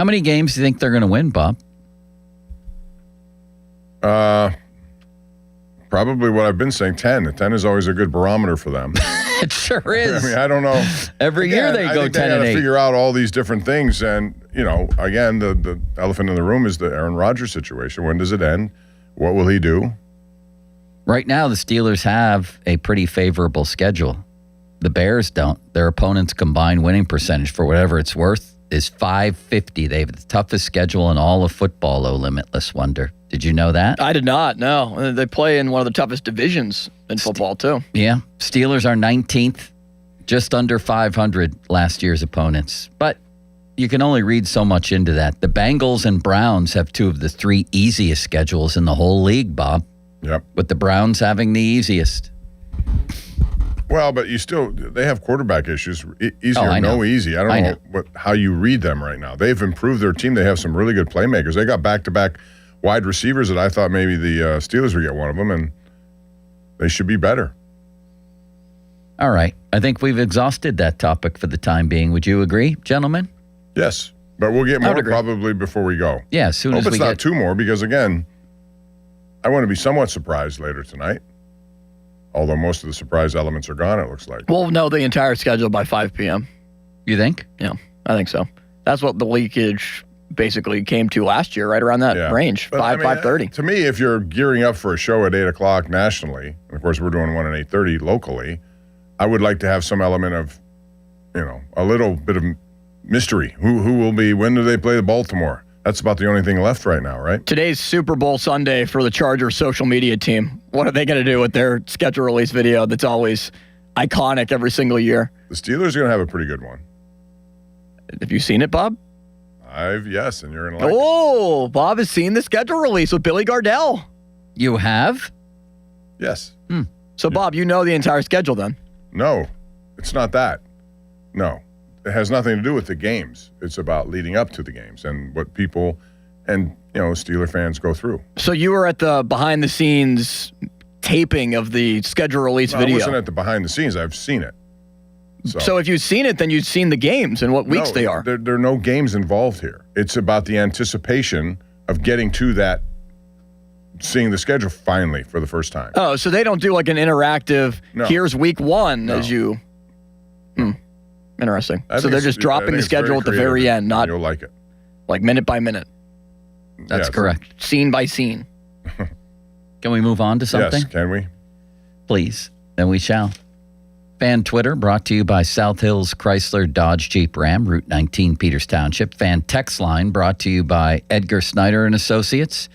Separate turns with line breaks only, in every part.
How many games do you think they're going to win, Bob?
Probably what I've been saying, 10. 10 is always a good barometer for them.
It sure is.
I mean, I don't know.
Every year they go 10 and 8.
They got to figure out all these different things. And, again, the elephant in the room is the Aaron Rodgers situation. When does it end? What will he do?
Right now, the Steelers have a pretty favorable schedule. The Bears don't. Their opponents' combined winning percentage, for whatever it's worth, is .550. They have the toughest schedule in all of football, oh, Limitless Wonder. Did you know that?
I did not, no. They play in one of the toughest divisions in football, too.
Yeah. Steelers are 19th, just under 500 last year's opponents. But you can only read so much into that. The Bengals and Browns have two of the three easiest schedules in the whole league, Bob.
Yep.
With the Browns having the easiest.
Well, but they have quarterback issues. Easier, no easy. I don't know how you read them right now. They've improved their team. They have some really good playmakers. They got back-to-back wide receivers that I thought maybe the Steelers would get one of them, and they should be better.
All right. I think we've exhausted that topic for the time being. Would you agree, gentlemen?
Yes, but we'll get more probably before we go.
Yeah, as soon as we
get... Hope it's not two more, because, again, I want to be somewhat surprised later tonight, although most of the surprise elements are gone, it looks like.
We'll know the entire schedule by 5 p.m.
You think?
Yeah, I think so. That's what the leakage basically came to last year, right around that range, 5:30.
To me, if you're gearing up for a show at 8 o'clock nationally, and of course we're doing one at 8:30 locally, I would like to have some element of, a little bit of mystery. Who will be, when do they play the Baltimore? That's about the only thing left right now, right?
Today's Super Bowl Sunday for the Chargers social media team. What are they going to do with their schedule release video that's always iconic every single year?
The Steelers are going to have a pretty good one.
Have you seen it, Bob?
Yes, and you're in
line. Bob has seen the schedule release with Billy Gardell.
You have?
Yes.
So, Bob, you know the entire schedule then?
No, it's not that. No. It has nothing to do with the games. It's about leading up to the games and what people and, Steeler fans go through.
So you were at the behind-the-scenes taping of the schedule release video?
I wasn't at the behind-the-scenes. I've seen it.
So if you've seen it, then you've seen the games and what weeks they are.
There are no games involved here. It's about the anticipation of getting to that, seeing the schedule finally for the first time.
Oh, so they don't do like an interactive, here's week one as you... Interesting. So they're just dropping the schedule at the very end, not...
You'll like it.
Like minute by minute.
That's correct.
Scene by scene.
Can we move on to something?
Yes, can we?
Please. Then we shall. Fan Twitter brought to you by South Hills Chrysler Dodge Jeep Ram, Route 19, Peters Township. Fan Text Line brought to you by Edgar Snyder and Associates,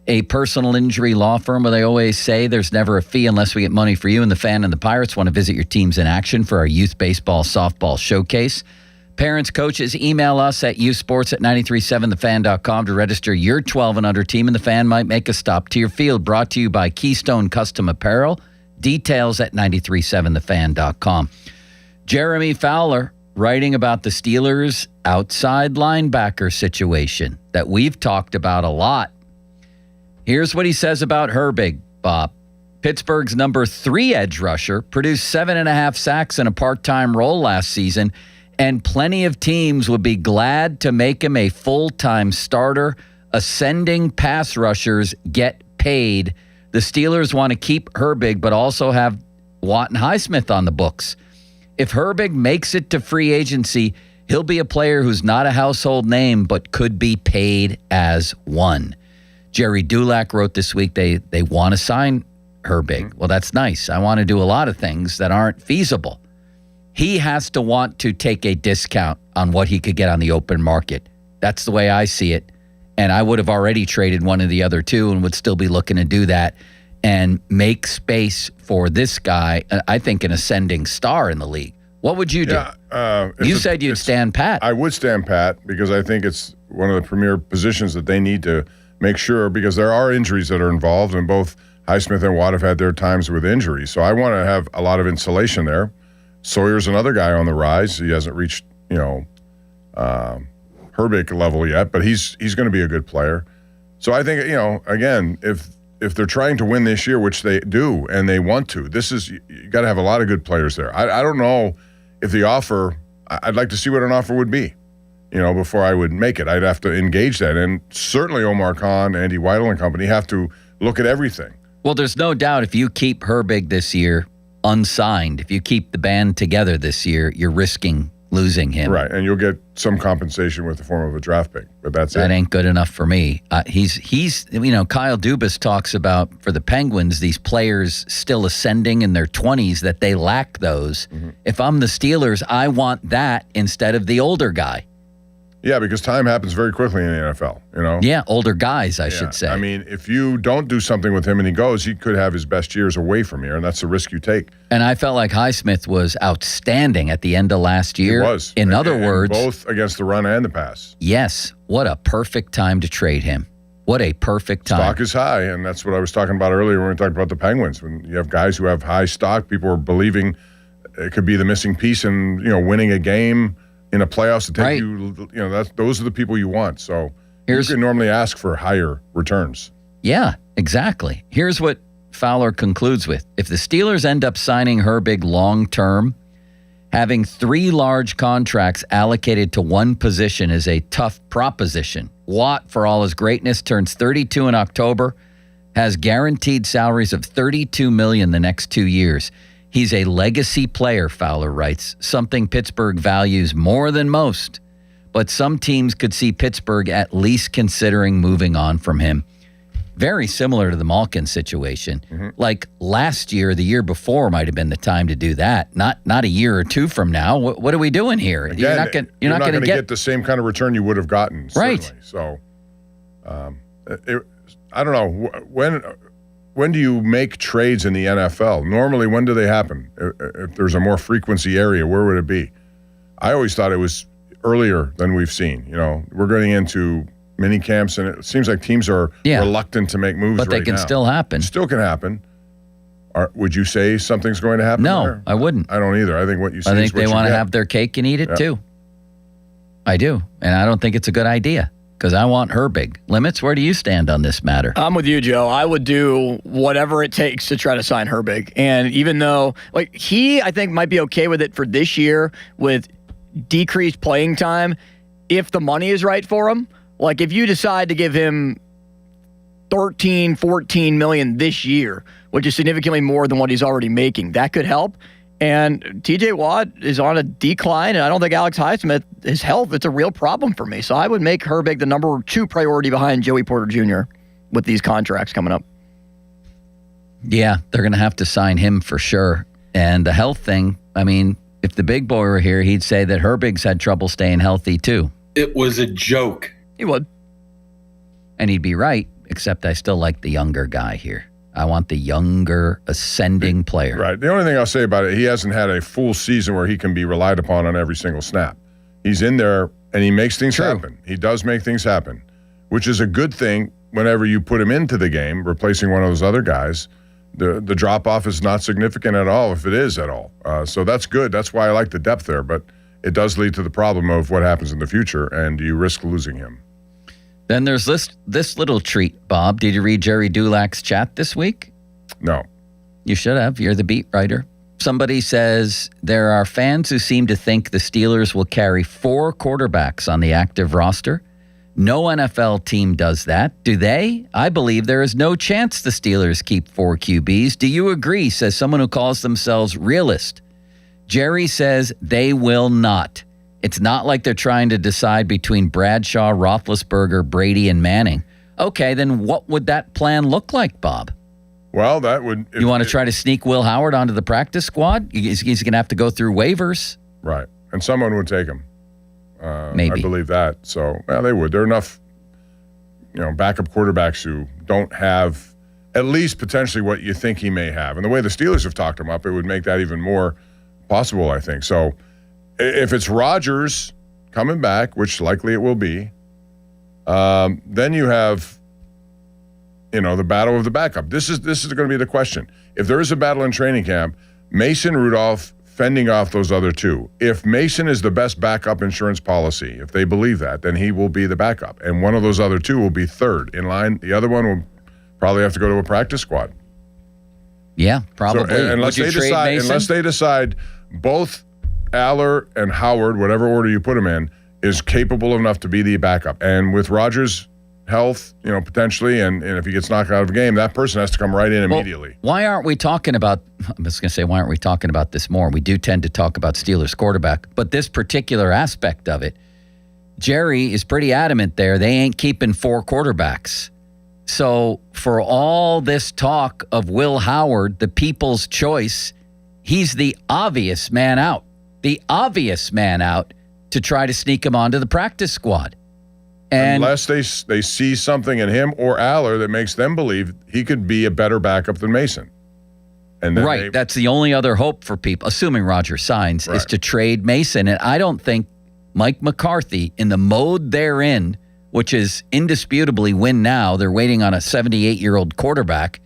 a personal injury law firm where they always say there's never a fee unless we get money for you. And the Fan and the Pirates want to visit your teams in action for our youth baseball, softball showcase. Parents, coaches, email us at youthsports@937thefan.com to register your 12 and under team, and the Fan might make a stop to your field. Brought to you by Keystone Custom Apparel. Details at 937thefan.com. Jeremy Fowler writing about the Steelers' outside linebacker situation that we've talked about a lot. Here's what he says about Herbig, Bob. Pittsburgh's number 3 edge rusher produced 7.5 sacks in a part-time role last season, and plenty of teams would be glad to make him a full-time starter. Ascending pass rushers get paid. The Steelers want to keep Herbig, but also have Watt and Highsmith on the books. If Herbig makes it to free agency, he'll be a player who's not a household name, but could be paid as one. Jerry Dulac wrote this week they want to sign Herbig. Well, that's nice. I want to do a lot of things that aren't feasible. He has to want to take a discount on what he could get on the open market. That's the way I see it. And I would have already traded one of the other two and would still be looking to do that and make space for this guy, I think an ascending star in the league. What would you do? You said you'd stand pat.
I would stand pat because I think it's one of the premier positions that they need to make sure, because there are injuries that are involved, and both Highsmith and Watt have had their times with injuries. So I want to have a lot of insulation there. Sawyer's another guy on the rise. He hasn't reached, Herbig level yet, but he's going to be a good player. So I think, again, if they're trying to win this year, which they do and they want to, you got to have a lot of good players there. I don't know if the offer, I'd like to see what an offer would be. before I would make it. I'd have to engage that. And certainly Omar Khan, Andy Weidel and company have to look at everything.
Well, there's no doubt if you keep Herbig this year unsigned, if you keep the band together this year, you're risking losing him.
Right, and you'll get some compensation with the form of a draft pick, but
that ain't good enough for me. He's Kyle Dubas talks about, for the Penguins, these players still ascending in their 20s, that they lack those. Mm-hmm. If I'm the Steelers, I want that instead of the older guy.
Yeah, because time happens very quickly in the NFL,
Yeah, older guys, I should say.
I mean, if you don't do something with him and he goes, he could have his best years away from here, and that's the risk you take.
And I felt like Highsmith was outstanding at the end of last year.
He was.
In other words,
both against the run and the pass.
Yes. What a perfect time to trade him. What a perfect time.
Stock is high, and that's what I was talking about earlier when we talked about the Penguins. When you have guys who have high stock, people are believing it could be the missing piece in, winning a game in a playoffs to take those are the people you want. So you can normally ask for higher returns.
Yeah, exactly. Here's what Fowler concludes with. If the Steelers end up signing Herbig long-term, having 3 large contracts allocated to one position is a tough proposition. Watt, for all his greatness, turns 32 in October, has guaranteed salaries of $32 million the next 2 years. He's a legacy player, Fowler writes, something Pittsburgh values more than most. But some teams could see Pittsburgh at least considering moving on from him. Very similar to the Malkin situation. Mm-hmm. Like last year, the year before might have been the time to do that. Not a year or two from now. What are we doing here?
Again, you're not going to get the same kind of return you would have gotten.
Right.
Certainly. So, I don't know. When do you make trades in the NFL? Normally, when do they happen? If there's a more frequency area, where would it be? I always thought it was earlier than we've seen. We're getting into mini camps, and it seems like teams are reluctant to make moves.
But they can still happen.
Still can happen. Would you say something's going to happen?
No,
there?
I wouldn't.
I don't either. I think what you say.
I think they want to have their cake and eat it too. I do, and I don't think it's a good idea. Because I want Herbig. Limits, where do you stand on this matter?
I'm with you, Joe. I would do whatever it takes to try to sign Herbig. And even though, he, I think, might be okay with it for this year with decreased playing time, if the money is right for him. Like, if you decide to give him $13, $14 million this year, which is significantly more than what he's already making, that could help. And T.J. Watt is on a decline, and I don't think Alex Highsmith, his health, it's a real problem for me. So I would make Herbig the number 2 priority behind Joey Porter Jr. with these contracts coming up.
Yeah, they're going to have to sign him for sure. And the health thing, I mean, if the big boy were here, he'd say that Herbig's had trouble staying healthy too.
It was a joke.
He would.
And he'd be right, except I still like the younger guy here. I want the younger, ascending player.
Right. The only thing I'll say about it, he hasn't had a full season where he can be relied upon on every single snap. He's in there, and he makes things happen. He does make things happen, which is a good thing whenever you put him into the game, replacing one of those other guys. The drop-off is not significant at all, if it is at all. So that's good. That's why I like the depth there. But it does lead to the problem of what happens in the future, and you risk losing him.
Then there's this little treat, Bob. Did you read Jerry Dulac's chat this week?
No.
You should have. You're the beat writer. Somebody says there are fans who seem to think the Steelers will carry 4 quarterbacks on the active roster. No NFL team does that. Do they? I believe there is no chance the Steelers keep 4 QBs. Do you agree, says someone who calls themselves realist. Jerry says they will not. It's not like they're trying to decide between Bradshaw, Roethlisberger, Brady, and Manning. Okay, then what would that plan look like, Bob?
Well, that would...
You want to try to sneak Will Howard onto the practice squad? He's going to have to go through waivers.
Right, and someone would take him.
Maybe.
I believe that. So, well, they would. There are enough, backup quarterbacks who don't have at least potentially what you think he may have. And the way the Steelers have talked him up, it would make that even more possible, I think. So, if it's Rodgers coming back, which likely it will be, then you have, the battle of the backup. This is going to be the question. If there is a battle in training camp, Mason, Rudolph fending off those other 2. If Mason is the best backup insurance policy, if they believe that, then he will be the backup. And one of those other 2 will be third in line. The other one will probably have to go to a practice squad.
Yeah, probably.
So, unless they decide both Aller and Howard, whatever order you put them in, is capable enough to be the backup. And with Rodgers' health, potentially, and if he gets knocked out of a game, that person has to come right in immediately.
Why aren't we talking about this more? We do tend to talk about Steelers quarterback, but this particular aspect of it, Jerry is pretty adamant there. They ain't keeping 4 quarterbacks. So for all this talk of Will Howard, the people's choice, he's the obvious man out. The obvious man out to try to sneak him onto the practice squad. And
unless they see something in him or Aller that makes them believe he could be a better backup than Mason. And then
that's the only other hope for people, assuming Rodgers signs, is to trade Mason. And I don't think Mike McCarthy, in the mode they're in, which is indisputably win now, they're waiting on a 78-year-old quarterback,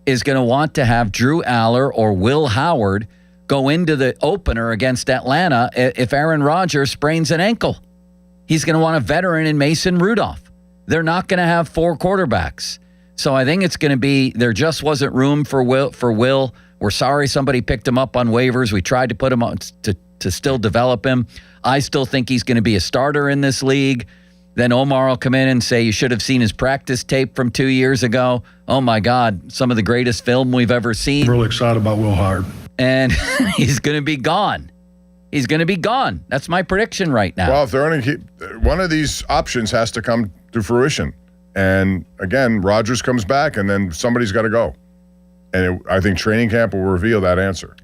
is going to want to have Drew Aller or Will Howard go into the opener against Atlanta if Aaron Rodgers sprains an ankle. He's going to want a veteran in Mason Rudolph. They're not going to have 4 quarterbacks. So I think it's going to be, there just wasn't room for Will. We're sorry somebody picked him up on waivers. We tried to put him on to still develop him. I still think he's going to be a starter in this league. Then Omar will come in and say, you should have seen his practice tape from 2 years ago. Oh, my God, some of the greatest film we've ever seen.
I'm really excited about Will Howard.
And he's going to be gone. He's going to be gone. That's my prediction right now.
Well, if they're going to keep, one of these options has to come to fruition. And again, Rodgers comes back, and then somebody's got to go. And I think training camp will reveal that answer.